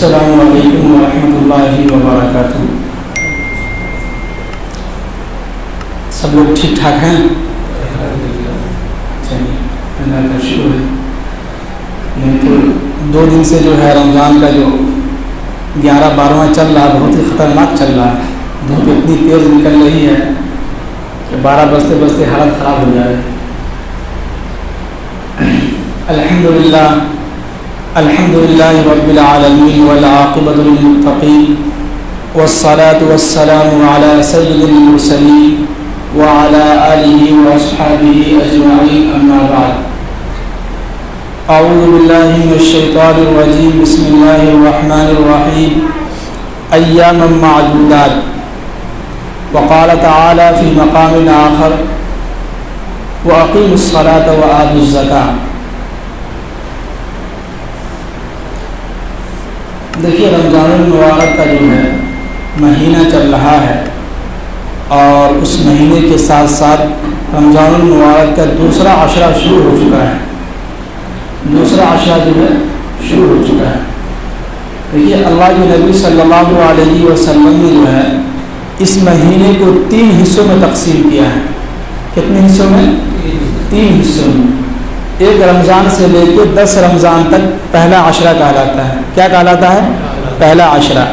السلام علیکم ورحمۃ اللہ وبرکاتہ۔ سب لوگ ٹھیک ٹھاک ہیں؟ چلیے اللہ کا شکر ہے۔ نہیں تو 2 دن سے جو ہے رمضان کا جو 11-12واں چل رہا ہے، بہت ہی خطرناک چل رہا ہے۔ دھوپ اتنی تیز نکل رہی ہے کہ 12 بجتے بجتے حالت خراب ہو جائے۔ الحمدللہ رب العالمین والعاقبۃ للمتقین والصلاة والسلام علی سید المرسلین وعلی آلہ واصحابہ اجمعین، اما بعد۔ اعوذ باللہ من الشیطان الرجیم، بسم اللہ الرحمن الرحیم۔ ایاما معدودات، وقال تعالی فی مقام آخر وَأَقِيمُوا الصَّلَاةَ وَآتُوا الزَّكَاةَ۔ دیکھیے رمضان المبارک کا جو ہے مہینہ چل رہا ہے، اور اس مہینے کے ساتھ ساتھ رمضان المبارک کا دوسرا عشرہ شروع ہو چکا ہے۔ دوسرا عشرہ جو ہے شروع ہو چکا ہے۔ دیکھیے اللہ کے نبی صلی اللہ علیہ وسلم نے جو ہے اس مہینے کو 3 حصوں میں تقسیم کیا ہے۔ کتنے حصوں میں؟ 3 حصوں میں۔ ایک رمضان سے لے کے 10 رمضان تک پہلا عشرہ کہلاتا ہے۔ کیا کہلاتا ہے؟ پہلا عشرہ۔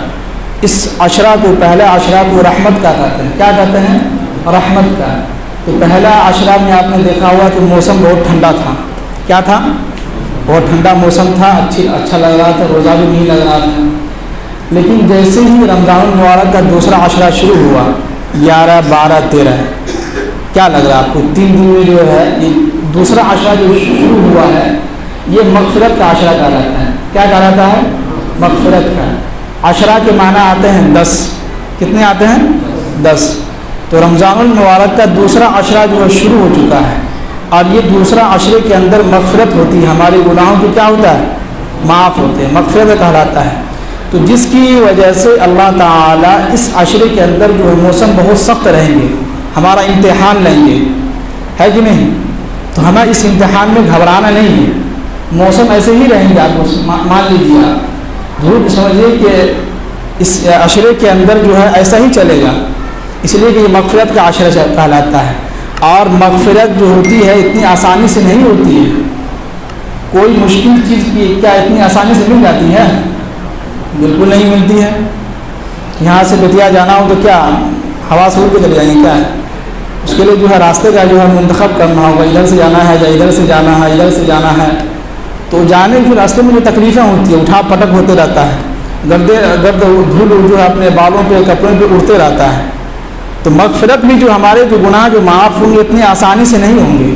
اس عشرہ کو، پہلا عشرہ کو رحمت کا کہتے ہیں۔ کیا کہتے ہیں؟ رحمت کا۔ تو پہلا عشرہ میں آپ نے دیکھا ہوا کہ موسم بہت ٹھنڈا تھا۔ کیا تھا؟ بہت ٹھنڈا موسم تھا، اچھا لگ رہا تھا، روزہ بھی نہیں لگ رہا تھا۔ لیکن جیسے ہی رمضان المبارک کا دوسرا عشرہ شروع ہوا، 11، 12، 13، کیا لگ رہا ہے آپ کو؟ 3 دن میں جو ہے یہ دوسرا عشرہ جو شروع ہوا ہے، یہ مغفرت کا عشرہ کہلاتا ہے۔ کیا کہلاتا ہے؟ مغفرت کا۔ عشرہ کے معنی آتے ہیں 10۔ کتنے آتے ہیں؟ 10۔ تو رمضان المبارک کا دوسرا عشرہ جو ہے شروع ہو چکا ہے، اور یہ دوسرا عشرے کے اندر مغفرت ہوتی ہے، ہمارے گناہوں کی کیا ہوتا ہے؟ معاف ہوتے ہیں، مغفرت کہلاتا ہے۔ تو جس کی وجہ سے اللہ تعالیٰ اس عشرے کے اندر جو ہے موسم بہت سخت رہیں گے، ہمارا امتحان لیں گے، ہے کہ نہیں؟ تو ہمیں اس امتحان میں گھبرانا نہیں ہے۔ موسم ایسے ہی رہیں گے، آپ مان لیجیے، آپ دھوپ سمجھیے کہ اس عشرے کے اندر جو ہے ایسا ہی چلے گا، اس لیے کہ یہ مغفرت کا عشرہ کہلاتا ہے۔ اور مغفرت جو ہوتی ہے اتنی آسانی سے نہیں ہوتی ہے۔ کوئی مشکل چیز کی کیا اتنی آسانی سے مل جاتی ہے؟ بالکل نہیں ملتی ہے۔ یہاں سے بیتیا جانا ہو تو کیا ہوا سے اڑ کے چلے جائیں گے؟ کیا ہے اس کے لیے جو ہے راستے کا جو ہے منتخب کرنا ہوگا، ادھر سے جانا ہے یا ادھر سے جانا ہے، ادھر سے جانا ہے۔ تو جانے کے راستے میں جو تکلیفیں ہوتی ہیں، اٹھا پٹک ہوتے رہتا ہے، گرد دھول جو ہے اپنے بالوں پہ، کپڑوں پہ اڑتے رہتا ہے۔ تو مغفرت بھی جو ہمارے جو گناہ جو معاف ہوں گے اتنی آسانی سے نہیں ہوں گے،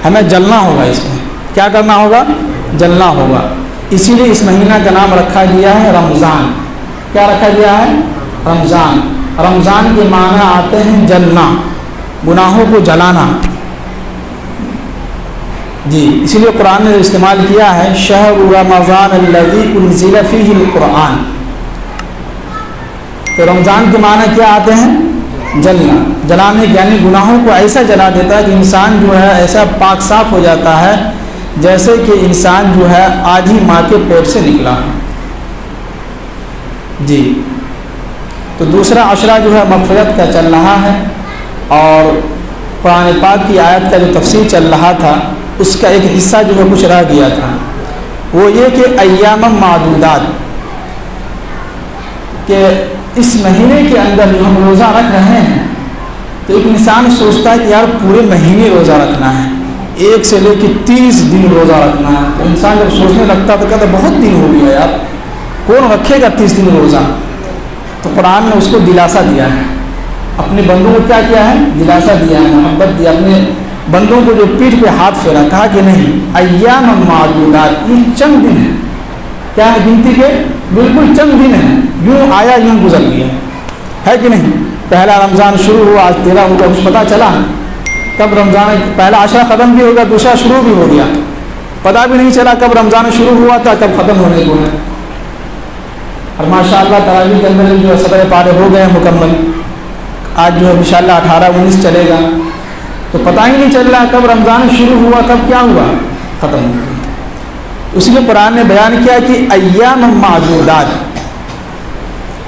ہمیں جلنا ہوگا اس میں۔ کیا کرنا ہوگا؟ جلنا ہوگا۔ اسی لیے اس مہینہ کا نام رکھا گیا ہے رمضان۔ کیا رکھا گیا ہے؟ رمضان۔ رمضان کے معنی آتے ہیں جلنا، گناہوں کو جلانا۔ جی اسی لیے قرآن نے استعمال کیا ہے شہر رمضان الذی انزل فیہ القرآن۔ تو رمضان کے معنی کیا آتے ہیں؟ جلنا، جلانے، یعنی گناہوں کو ایسا جلا دیتا ہے کہ انسان جو ہے ایسا پاک صاف ہو جاتا ہے جیسے کہ انسان جو ہے آدھی ماں کے پیٹ سے نکلا۔ جی تو دوسرا عشرہ جو ہے مغفرت کا چل رہا ہے، اور قرآن پاک کی آیت کا جو تفسیر چل رہا تھا اس کا ایک حصہ جو ہے کچھ رہ گیا تھا، وہ یہ کہ ایام معدودات، کہ اس مہینے کے اندر جو ہم روزہ رکھ رہے ہیں، تو ایک انسان سوچتا ہے کہ یار پورے مہینے روزہ رکھنا ہے، 1 سے لے کے 30 دن روزہ رکھنا ہے۔ تو انسان جب سوچنے لگتا تو کہتا بہت دن ہو گیا یار، کون رکھے گا 30 دن روزہ؟ تو قرآن نے اس کو دلاسا دیا ہے، اپنے بندوں کو کیا کیا ہے؟ دلاسا دیا ہے، محبت دیا، اپنے بندوں کو جو پیٹھ پہ ہاتھ پھیرا، کہا کہ نہیں ایام معدودات، یہ چند دن ہیں۔ کیا ہے؟ گنتی کے بالکل چند دن ہیں، یوں آیا یوں گزر گیا، ہے کہ نہیں؟ پہلا رمضان شروع ہوا، آج 13 ہوگا، کچھ پتہ چلا کب رمضان پہلا عشرہ ختم بھی ہوگا، دوسرا شروع بھی ہو گیا، پتہ بھی نہیں چلا کب رمضان شروع ہوا تھا کب ختم ہونے کو ہے۔ اور ماشاء اللہ تراویح کے اندر جو 17 پارے ہو گئے مکمل، آج جو ہے انشاءاللہ 18، 19 چلے گا، تو پتہ ہی نہیں چل رہا کب رمضان شروع ہوا کب کیا ہوا ختم ہوا۔ اس لیے قرآن نے بیان کیا کہ ایام معدودات،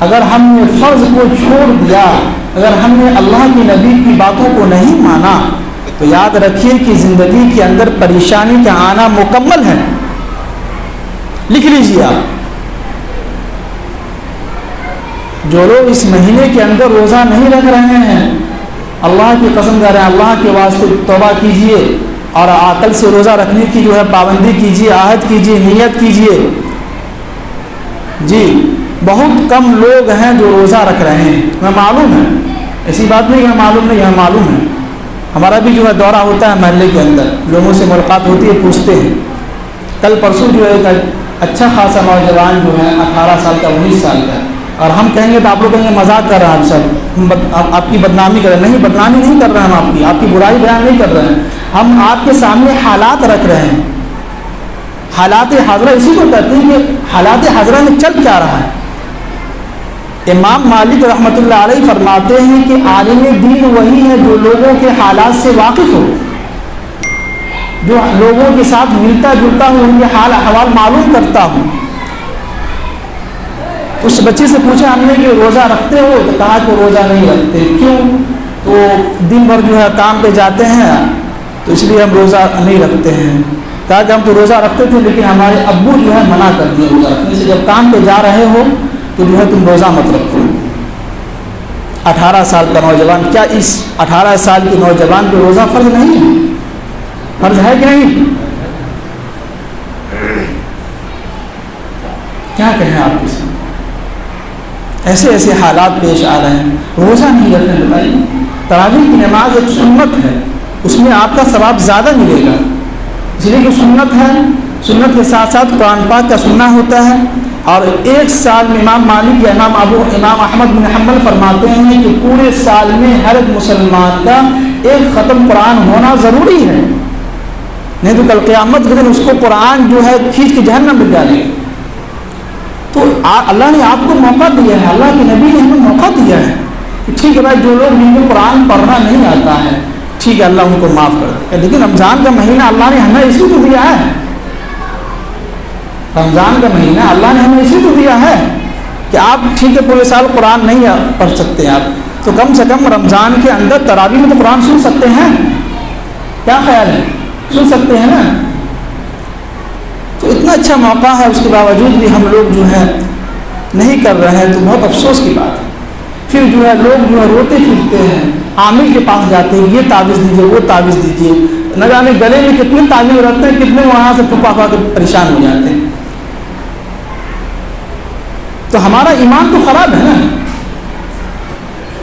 اگر ہم نے فرض کو چھوڑ دیا، اگر ہم نے اللہ کے نبی کی باتوں کو نہیں مانا، تو یاد رکھیے کہ زندگی کے اندر پریشانی کا آنا مکمل ہے۔ لکھ لیجیے آپ، جو لوگ اس مہینے کے اندر روزہ نہیں رکھ رہے ہیں، اللہ کی قسم کر رہے ہیں، اللہ کے واسطے توبہ کیجیے اور عقل سے روزہ رکھنے کی جو ہے پابندی کیجیے، عہد کیجیے، نیت کیجیے۔ جی بہت کم لوگ ہیں جو روزہ رکھ رہے ہیں، ہمیں معلوم ہے، ایسی بات نہیں ہے معلوم نہیں، ہمیں معلوم ہے۔ ہمارا بھی جو ہے دورہ ہوتا ہے محلے کے اندر، لوگوں سے ملاقات ہوتی ہے، پوچھتے ہیں۔ کل پرسوں جو ہے ایک اچھا خاصا نوجوان جو ہے 18 سال کا 19 سال کا، اور ہم کہیں گے تو آپ لوگ کہیں گے مذاق کر رہے ہیں، آپ سب آپ کی بدنامی کر رہے ہیں۔ نہیں، بدنامی نہیں کر رہے ہیں ہم، آپ کی برائی بیان نہیں کر رہے ہیں، ہم آپ کے سامنے حالات رکھ رہے ہیں۔ حالات حاضرہ اسی کو کہتے ہیں کہ حالات حاضرہ میں چل کیا رہا ہے۔ امام مالک رحمۃ اللہ علیہ فرماتے ہیں کہ عالم دین وہی ہے جو لوگوں کے حالات سے واقف ہو، جو لوگوں کے ساتھ ملتا جلتا ہو، ان کے حال احوال معلوم کرتا ہوں۔ اس بچے سے پوچھا ہم نے کہ روزہ رکھتے ہو؟ تو کہا کہ روزہ نہیں رکھتے۔ کیوں؟ تو دن بھر جو ہے کام پہ جاتے ہیں تو اس لیے ہم روزہ نہیں رکھتے ہیں۔ کہا کہ ہم تو روزہ رکھتے تھے لیکن ہمارے ابو جو ہے منع کر دیے روزہ رکھنے سے، جب کام پہ جا رہے ہو تو جو ہے تم روزہ مت رکھو۔ 18 سال کا نوجوان، کیا اس 18 سال کے نوجوان پہ روزہ فرض نہیں ہے؟ فرض ہے کہ نہیں؟ کیا کہیں آپ کے سامنے؟ ایسے ایسے حالات پیش آ رہے ہیں، روزہ نہیں رکھنے بتائیے۔ تراویح کی نماز ایک سنت ہے، اس میں آپ کا ثواب زیادہ ملے گا، اس لیے کہ سنت ہے، سنت کے ساتھ ساتھ قرآن پاک کا سننا ہوتا ہے۔ اور ایک سال میں امام مالک یا امام احمد بن حنبل فرماتے ہیں کہ پورے سال میں ہر ایک مسلمان کا ایک ختم قرآن ہونا ضروری ہے، نہیں تو کل قیامت کے دن اس کو قرآن جو ہے کھینچ کے جہنم میں ڈالے گا۔ تو اللہ نے آپ کو موقع دیا ہے، اللہ کے نبی نے ہمیں موقع دیا ہے کہ ٹھیک ہے بھائی، جو لوگ جن کو قرآن پڑھنا نہیں آتا ہے، ٹھیک ہے اللہ ان کو معاف کر دے، لیکن رمضان کا مہینہ اللہ نے ہمیں اسی کو دیا ہے۔ رمضان کا مہینہ اللہ نے ہمیں اسی کو دیا ہے کہ آپ ٹھیک ہے پورے سال قرآن نہیں پڑھ سکتے آپ، تو کم سے کم رمضان کے اندر تراویح میں تو قرآن سن سکتے ہیں، کیا خیال ہے؟ سن سکتے ہیں نا؟ تو اتنا اچھا موقع ہے، اس کے باوجود بھی ہم لوگ جو ہے نہیں کر رہے ہیں، تو بہت افسوس کی بات ہے۔ پھر جو ہے لوگ جو ہے روتے پھرتے ہیں، عامل کے پاس جاتے ہیں، یہ تعویذ دیجیے، وہ تعویذ دیجیے، نہ جانے گلے میں کتنے تعویذ رکھتے ہیں، کتنے وہاں سے پھپا پھا کے پریشان ہو جاتے ہیں۔ تو ہمارا ایمان تو خراب ہے نا۔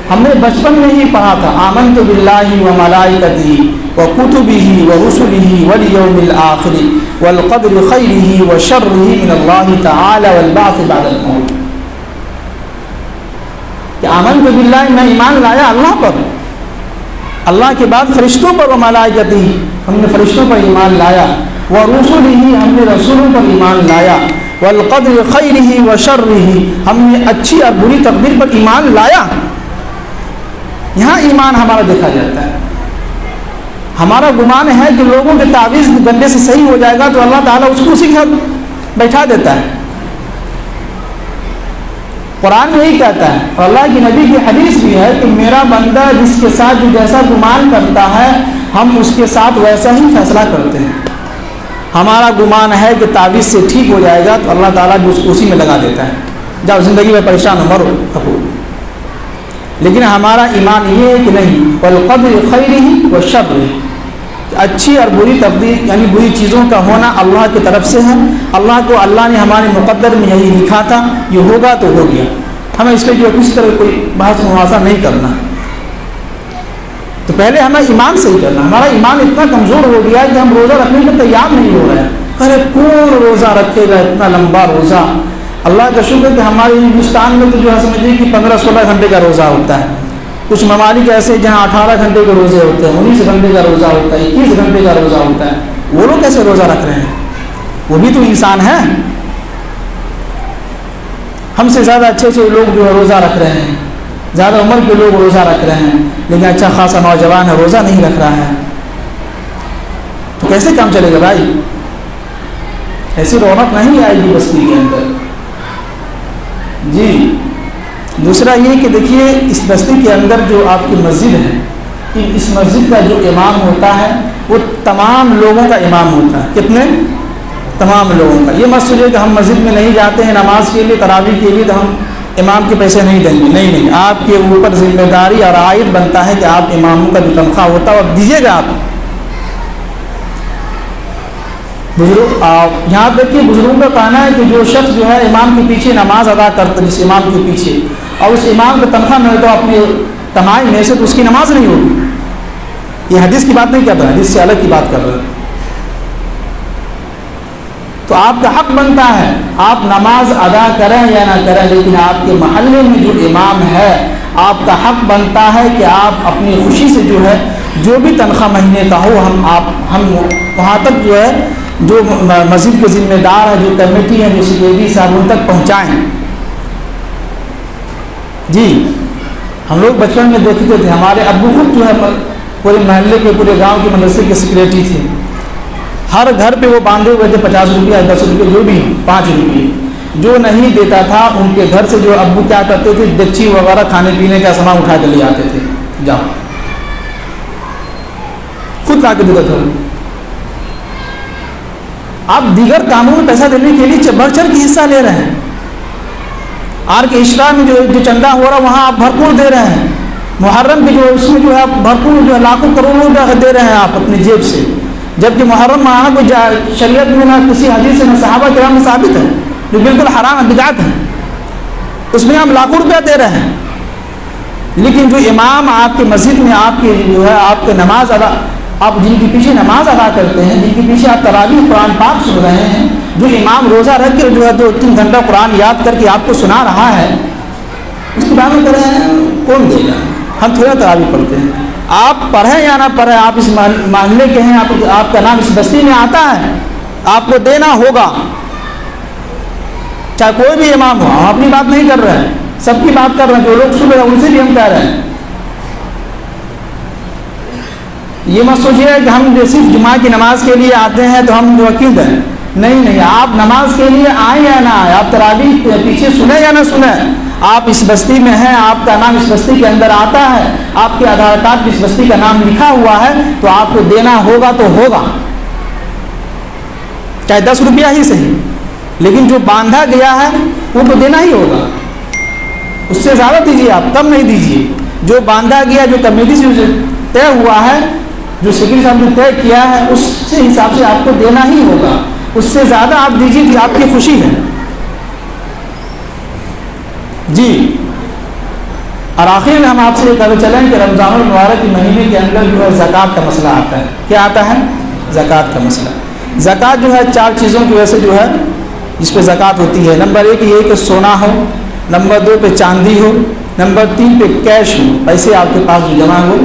ہم نے بچپن میں ہی پڑھا تھا آمنت باللہ وملائکتہ وکتبہ ورسلہ والیوم الآخر والقدر خیرہ وشرہ من اللہ تعالی والبعث بعد الموت، کہ آمنت باللہ، میں ایمان لایا اللہ پر، اللہ کے بعد فرشتوں پر، وملائکتہ، ہم نے فرشتوں پر ایمان لایا، ورسلہ، ہم نے رسولوں پر ایمان لایا، والقدر خیرہ وشرہ، ہم نے اچھی اور بری تقدیر پر ایمان لایا۔ یہاں ایمان ہمارا دیکھا جاتا ہے۔ ہمارا گمان ہے کہ لوگوں کے تعویذ گنڈے سے صحیح ہو جائے گا تو اللہ تعالیٰ اس کو اسی کے ساتھ بیٹھا دیتا ہے۔ قرآن میں یہی کہتا ہے، اور اللہ کی نبی کی حدیث بھی ہے کہ میرا بندہ جس کے ساتھ جو جیسا گمان کرتا ہے ہم اس کے ساتھ ویسا ہی فیصلہ کرتے ہیں۔ ہمارا گمان ہے کہ تعویذ سے ٹھیک ہو جائے گا تو اللہ تعالیٰ بھی اس کو اسی میں لگا دیتا ہے، جاؤ زندگی میں پریشان ہو، مرو کپو۔ لیکن ہمارا ایمان یہ ہے کہ نہیں، والقدر خیرہ وشرہ، اچھی اور بری تقدیر یعنی بری چیزوں کا ہونا اللہ کی طرف سے ہے۔ اللہ نے ہمارے مقدر میں یہی لکھا تھا، یہ ہوگا تو ہو گیا، ہمیں اس پہ جو کسی طرح کوئی بحث مباحثہ نہیں کرنا۔ تو پہلے ہمیں ایمان صحیح کرنا۔ ہمارا ایمان اتنا کمزور ہو گیا کہ ہم روزہ رکھنے کو تیار نہیں ہو رہے ہیں۔ ارے کون روزہ رکھے گا اتنا لمبا روزہ؟ اللہ کا شکر کہ ہمارے ہندوستان میں تو جو ہے سمجھیے کہ 15-16 گھنٹے کا روزہ ہوتا ہے۔ کچھ ممالک ایسے جہاں 18 گھنٹے کے روزے ہوتے ہیں، 19 گھنٹے کا روزہ ہوتا ہے، 21 گھنٹے کا روزہ ہوتا ہے۔ وہ لوگ کیسے روزہ رکھ رہے ہیں؟ وہ بھی تو انسان ہیں۔ ہم سے زیادہ اچھے اچھے لوگ جو ہے روزہ رکھ رہے ہیں، زیادہ عمر کے لوگ روزہ رکھ رہے ہیں، لیکن اچھا خاصا نوجوان ہے روزہ نہیں رکھ رہا ہے، تو کیسے کام چلے گا بھائی؟ ایسی رونق نہیں آئے گی بستی کے اندر۔ جی دوسرا یہ کہ دیکھیے اس بستی کے اندر جو آپ کی مسجد ہے، اس مسجد کا جو امام ہوتا ہے وہ تمام لوگوں کا امام ہوتا ہے. کتنے؟ تمام لوگوں کا. یہ مت سوچیے کہ ہم مسجد میں نہیں جاتے ہیں نماز کے لیے، تراویح کے لیے، تو ہم امام کے پیسے نہیں دیں گے. نہیں، آپ کے اوپر ذمہ داری اور عائد بنتا ہے کہ آپ اماموں کا جو تنخواہ ہوتا ہے وہ دیجیے گا آپ. بزرگ آپ یہاں دیکھیے بزرگوں کا کہنا ہے کہ جو شخص جو ہے امام کے پیچھے نماز ادا کرتا ہے، جس امام کے پیچھے، اور اس امام کو تنخواہ ملے تو اپنی کمائی میں سے، تو اس کی نماز نہیں ہوگی. یہ حدیث کی بات نہیں کر رہا، حدیث سے الگ کی بات کر رہا ہے. تو آپ کا حق بنتا ہے آپ نماز ادا کریں یا نہ کریں، لیکن آپ کے محلے میں جو امام ہے آپ کا حق بنتا ہے کہ آپ اپنی خوشی سے جو ہے جو بھی تنخواہ مہینے کا ہو ہم وہاں تک جو ہے جو مسجد کے ذمہ دار ہیں، جو کمیٹی ہے، جو سیکریٹری صاحب، ان تک پہنچائیں. جی ہم لوگ بچپن میں دیکھتے تھے، ہمارے ابو خود جو ہے پورے محلے کے، پورے گاؤں کے مدرسے کے سیکریٹری تھے. ہر گھر پہ وہ باندھے ہوئے تھے 50 روپیہ 10 روپئے جو بھی 5 روپئے. جو نہیں دیتا تھا ان کے گھر سے جو ابو کیا کرتے تھے، دیگچی وغیرہ کھانے پینے کا سامان اٹھا کے لے آتے تھے. جاؤ خود لا کے دیتا تھا. آپ دیگر کاموں میں پیسہ دینے کے لیے بڑھ چڑھ کے حصہ لے رہے ہیں. آر کے اشرا میں جو چندہ ہو رہا ہے وہاں آپ بھرپور دے رہے ہیں. محرم کے جو اس میں جو ہے بھرپور جو ہے لاکھوں کروڑوں دے رہے ہیں آپ اپنی جیب سے، جبکہ محرم منانا کوئی شریعت میں نہ کسی حدیث سے نہ صحابہ کرام میں ثابت ہے، جو بالکل حرام ہے، بدعت ہے. اس میں ہم لاکھوں روپیہ دے رہے ہیں. لیکن جو امام آپ کے مسجد میں آپ کے جو ہے آپ کے نماز ادا، آپ جن کے پیچھے نماز ادا کرتے ہیں، جن کے پیچھے آپ تراویح قرآن پاک سن رہے ہیں، جو امام روزہ رکھ کے جو ہے 2-3 گھنٹہ قرآن یاد کر کے آپ کو سنا رہا ہے، اس کے بارے میں کر رہے ہیں کون دے گا؟ ہم تھوڑا تراویح پڑھتے ہیں. آپ پڑھیں یا نہ پڑھیں، آپ اس محلے کے ہیں، آپ کا نام اس بستی میں آتا ہے، آپ کو دینا ہوگا، چاہے کوئی بھی امام ہو. ہم اپنی بات نہیں کر رہے ہیں، سب کی بات کر رہے ہیں. جو لوگ سن رہے ہیں ان سے بھی ہم کہہ رہے ہیں. یہ مت سوچیے کہ ہم صرف جمعہ کی نماز کے لیے آتے ہیں تو ہم جو عقید ہیں. نہیں، آپ نماز کے لیے آئیں یا نہ آئیں، آپ تراویح پیچھے سنیں یا نہ سنیں، آپ اس بستی میں ہیں، آپ کا نام اس بستی کے اندر آتا ہے، آپ کے آدھار کارڈ پہ اس بستی کا نام لکھا ہوا ہے، تو آپ کو دینا ہوگا تو ہوگا، چاہے 10 روپیہ ہی صحیح. لیکن جو باندھا گیا ہے وہ تو دینا ہی ہوگا. اس سے زیادہ دیجیے، آپ کم نہیں دیجیے. جو باندھا گیا، جو کمیٹی سے طے ہوا ہے، جو سیکرٹری صاحب نے طے کیا ہے، اس سے حساب سے آپ کو دینا ہی ہوگا. اس سے زیادہ آپ دیجیے کہ آپ کی خوشی ہے. جی اور آخر میں ہم آپ سے یہ کہتے چلیں کہ رمضان المبارک کے مہینے کے اندر جو ہے زکوٰۃ کا مسئلہ آتا ہے. کیا آتا ہے؟ زکوٰۃ کا مسئلہ. زکوٰۃ جو ہے 4 چیزوں کی وجہ سے جو ہے جس پہ زکوٰۃ ہوتی ہے. نمبر 1 یہ کہ سونا ہو، نمبر 2 پہ چاندی ہو، نمبر 3 پہ کیش ہو، پیسے آپ کے پاس جو جمع ہو.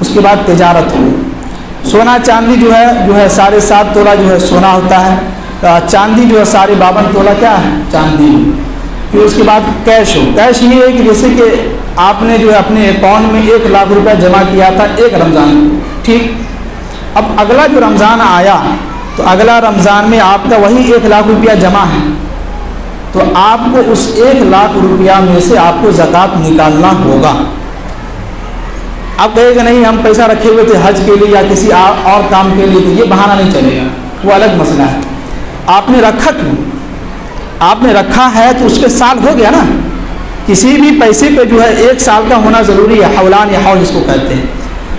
اس کے بعد تجارت ہو. سونا چاندی جو ہے 7.5 تولہ جو ہے سونا ہوتا ہے. چاندی جو ہے 52 تولہ کیا ہے؟ چاندی. پھر اس کے بعد کیش ہو. کیش یہ ہے کہ جیسے کہ آپ نے جو ہے اپنے اکاؤنٹ میں 1 لاکھ روپیہ جمع کیا تھا ایک رمضان، ٹھیک. اب اگلا جو رمضان آیا تو اگلا رمضان میں آپ کا وہی 1 لاکھ روپیہ جمع ہے، تو آپ کو اس 1 لاکھ روپیہ میں سے آپ کو زکوٰۃ نکالنا ہوگا. آپ کہے گا نہیں ہم پیسہ رکھے ہوئے تھے حج کے لیے یا کسی اور کام کے لیے، تو یہ بہانہ نہیں چلے گا، وہ الگ مسئلہ ہے. آپ نے رکھا کیوں؟ آپ نے رکھا ہے تو اس کے سال ہو گیا نا. کسی بھی پیسے پہ جو ہے 1 سال کا ہونا ضروری ہے، حولان یا حول جس کو کہتے ہیں.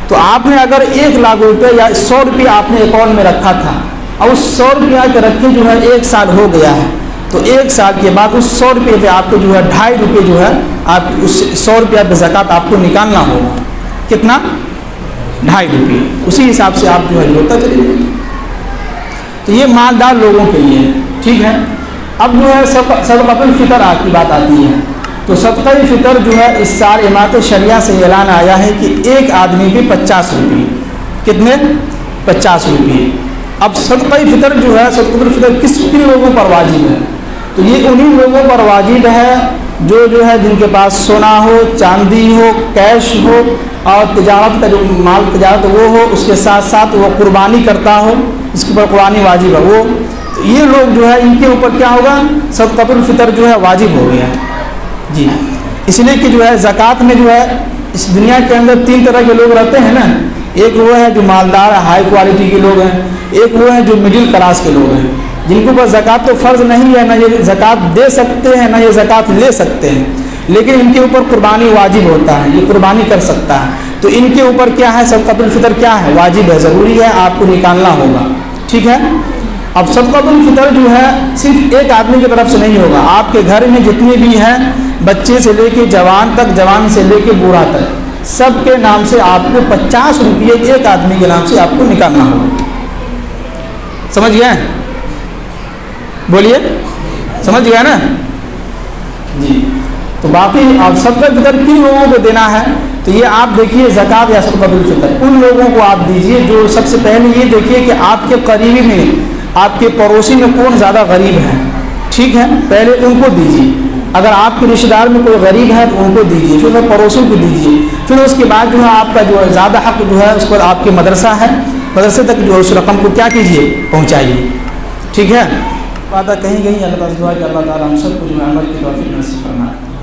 تو آپ نے اگر 1 لاکھ روپے یا 100 روپیہ آپ نے اکاؤنٹ میں رکھا تھا اور اس 100 روپیہ کے رکھے جو ہے 1 سال ہو گیا ہے، تو 1 سال کے بعد اس 100 روپے پہ آپ کو جو ہے 2.5 روپے جو ہے آپ اس 100 روپیہ پہ زکوٰۃ آپ کو نکالنا ہوگا. کتنا؟ 2.5 روپے. اسی حساب سے آپ جو ہے ہوتا چلے جائیں. تو یہ مالدار لوگوں کے لیے ٹھیک ہے. اب جو ہے صدقۃ الفطر کی بات آتی ہے. تو صدقہ فطر جو ہے اس سال امارت شریعہ سے اعلان آیا ہے کہ ایک آدمی پہ 50 روپے. کتنے؟ 50 روپے. اب صدقہ فطر جو ہے صدقۃ الفطر کن لوگوں پر واجب ہے؟ تو یہ انہی لوگوں پر واجب ہے جو ہے جن کے پاس سونا ہو، چاندی ہو، کیش ہو اور تجارت کا جو مال تجارت وہ ہو، اس کے ساتھ ساتھ وہ قربانی کرتا ہو، اس کے اوپر قربانی واجب ہے. وہ یہ لوگ جو ہے ان کے اوپر کیا ہوگا؟ صدقۃ الفطر جو ہے واجب ہو گیا. جی اس لیے کہ جو ہے زکوٰۃ میں جو ہے اس دنیا کے اندر 3 طرح کے لوگ رہتے ہیں نا. ایک وہ ہے جو مالدار ہائی کوالٹی کے لوگ ہیں, ایک وہ ہیں جو مڈل کلاس کے لوگ ہیں جن کے اوپر زکوٰۃ تو فرض نہیں ہے, نہ یہ زکوٰۃ دے سکتے ہیں نہ یہ زکوٰۃ لے سکتے ہیں, لیکن ان کے اوپر قربانی واجب ہوتا ہے, یہ قربانی کر سکتا ہے. تو ان کے اوپر کیا ہے, صدقۃ الفطر کیا ہے, واجب ہے, ضروری ہے, آپ کو نکالنا ہوگا. ٹھیک ہے. اب صدقۃ الفطر جو ہے صرف ایک آدمی کی طرف سے نہیں ہوگا, آپ کے گھر میں جتنے بھی ہیں بچے سے لے کے جوان تک, جوان سے لے کے بوڑھا تک, سب کے نام سے آپ کو 50 روپئے ایک آدمی کے نام سے آپ کو نکالنا ہوگا. سمجھ گئے؟ بولیے, سمجھ گئے نا جی. تو باقی آپ صدقۃ الفطر کن لوگوں کو دینا ہے, تو یہ آپ دیکھیے زکوٰۃ یا صدقۃ الفطر ان لوگوں کو آپ دیجئے جو سب سے پہلے یہ دیکھیے کہ آپ کے قریبی میں, آپ کے پڑوسی میں کون زیادہ غریب ہے. ٹھیک ہے, پہلے ان کو دیجیے. اگر آپ کے رشتہ دار میں کوئی غریب ہے تو ان کو دیجیے, پھر وہ پڑوسوں کو دیجیے, پھر اس کے بعد جو ہے آپ کا جو ہے زیادہ حق جو ہے اس پر آپ کے مدرسہ ہے, مدرسے تک جو ہے اس رقم کو کیا کیجیے, پہنچائیے. ٹھیک ہے. بات کہیں اللہ تعالیٰ سے دعا کہ اللہ تعالیٰ ہم سب کو جو ہے عمل کی توفیق نصیب فرمائے.